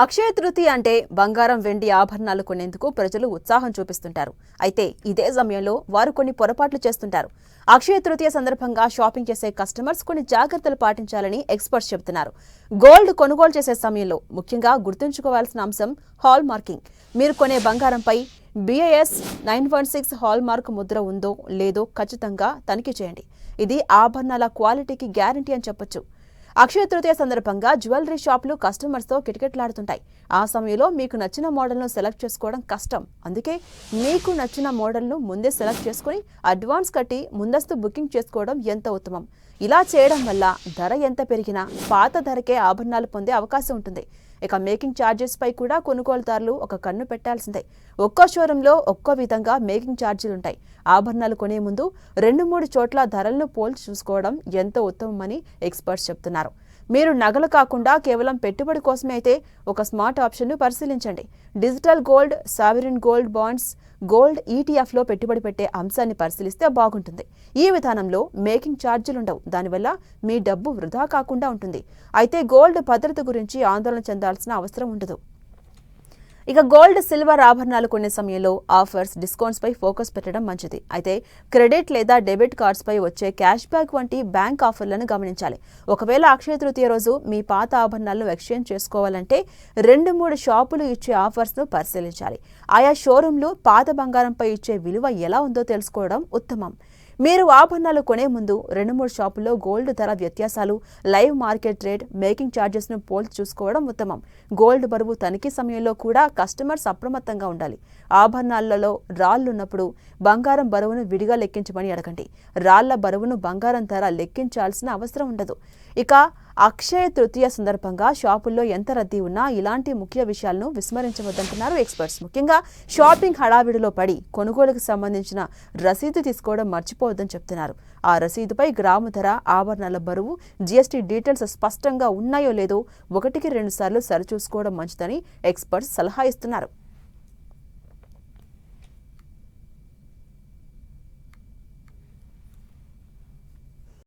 అక్షయ తృతీయ అంటే బంగారం వెండి ఆభరణాలు కొనేందుకు ప్రజలు ఉత్సాహం చూపిస్తుంటారు. అయితే ఇదే సమయంలో వారు కొన్ని పొరపాట్లు చేస్తుంటారు. అక్షయ తృతీయ సందర్భంగా షాపింగ్ చేసే కస్టమర్స్ కొన్ని జాగ్రత్తలు పాటించాలని ఎక్స్పర్ట్స్ చెబుతున్నారు. గోల్డ్ కొనుగోలు చేసే సమయంలో ముఖ్యంగా గుర్తుంచుకోవాల్సిన అంశం హాల్ మార్కింగ్. మీరు కొనే బంగారంపై BIS 916 హాల్ మార్క్ ముద్ర ఉందో లేదో ఖచ్చితంగా తనిఖీ చేయండి. ఇది ఆభరణాల క్వాలిటీకి గ్యారంటీ అని చెప్పొచ్చు. అక్షయ తృతీయ సందర్భంగా జ్యువెలరీ షాపులు కస్టమర్స్తో కిటకిటలాడుతుంటాయి. ఆ సమయంలో మీకు నచ్చిన మోడల్ను సెలెక్ట్ చేసుకోవడం కష్టం. అందుకే మీకు నచ్చిన మోడల్ను ముందే సెలెక్ట్ చేసుకుని అడ్వాన్స్ కట్టి ముందస్తు బుకింగ్ చేసుకోవడం ఎంత ఉత్తమం. ఇలా చేయడం వల్ల ధర ఎంత పెరిగినా పాత ధరకే ఆభరణాలు పొందే అవకాశం ఉంటుంది. ఇక మేకింగ్ ఛార్జెస్ పై కూడా కొనుగోలుదారులు ఒక కన్ను పెట్టాల్సిందే. ఒక్కో షోరూంలో ఒక్కో విధంగా మేకింగ్ ఛార్జీలుంటాయి. ఆభరణాలు కొనే ముందు 2-3 చోట్ల ధరలను పోల్చి చూసుకోవడం ఎంతో ఉత్తమమని ఎక్స్పర్ట్స్ చెప్తున్నారు. మీరు నగలు కాకుండా కేవలం పెట్టుబడి కోసమే అయితే ఒక స్మార్ట్ ఆప్షన్ను పరిశీలించండి. Digital gold, sovereign gold bonds, gold ETFలో పెట్టుబడి పెట్టే అంశాన్ని పరిశీలిస్తే బాగుంటుంది. ఈ విధానంలో మేకింగ్ ఛార్జీలుండవు. దానివల్ల మీ డబ్బు వృధా కాకుండా ఉంటుంది. అయితే గోల్డ్ భద్రత గురించి ఆందోళన చెందాల్సిన అవసరం ఉండదు. ఇక గోల్డ్, సిల్వర్ ఆభరణాలు కొనే సమయంలో ఆఫర్స్, డిస్కౌంట్స్ పై ఫోకస్ పెట్టడం మంచిది. అయితే క్రెడిట్ లేదా డెబిట్ కార్డ్స్ పై వచ్చే క్యాష్ బ్యాక్ వంటి బ్యాంక్ ఆఫర్లను గమనించాలి. ఒకవేళ అక్షయ తృతీయ రోజు మీ పాత ఆభరణాలను ఎక్స్చేంజ్ చేసుకోవాలంటే 2-3 షాపులు ఇచ్చే ఆఫర్స్ను పరిశీలించాలి. ఆయా షోరూంలు పాత బంగారంపై ఇచ్చే విలువ ఎలా ఉందో తెలుసుకోవడం ఉత్తమం. మీరు ఆభరణాలు కొనే ముందు 2-3 షాపుల్లో గోల్డ్ ధర వ్యత్యాసాలు, లైవ్ మార్కెట్ రేట్, మేకింగ్ ఛార్జెస్ను పోల్చి చూసుకోవడం ఉత్తమం. గోల్డ్ బరువు తనిఖీ సమయంలో కూడా కస్టమర్స్ అప్రమత్తంగా ఉండాలి. ఆభరణాలలో రాళ్లున్నప్పుడు బంగారం బరువును విడిగా లెక్కించమని అడగండి. రాళ్ల బరువును బంగారం ధర లెక్కించాల్సిన అవసరం ఉండదు. ఇక అక్షయ తృతీయ సందర్భంగా షాపుల్లో ఎంత రద్దీ ఉన్నా ఇలాంటి ముఖ్య విషయాలను విస్మరించవద్దంటున్నారు ఎక్స్పర్ట్స్. ముఖ్యంగా షాపింగ్ హడావిడిలో పడి కొనుగోలుకు సంబంధించిన రసీదు తీసుకోవడం మర్చిపోవద్దని చెప్తున్నారు. ఆ రసీదుపై గ్రాము ధర, ఆభరణాల బరువు, GST డీటెయిల్స్ స్పష్టంగా ఉన్నాయో లేదో 1-2 సార్లు సరిచూసుకోవడం మంచిదని ఎక్స్పర్ట్స్ సలహా ఇస్తున్నారు.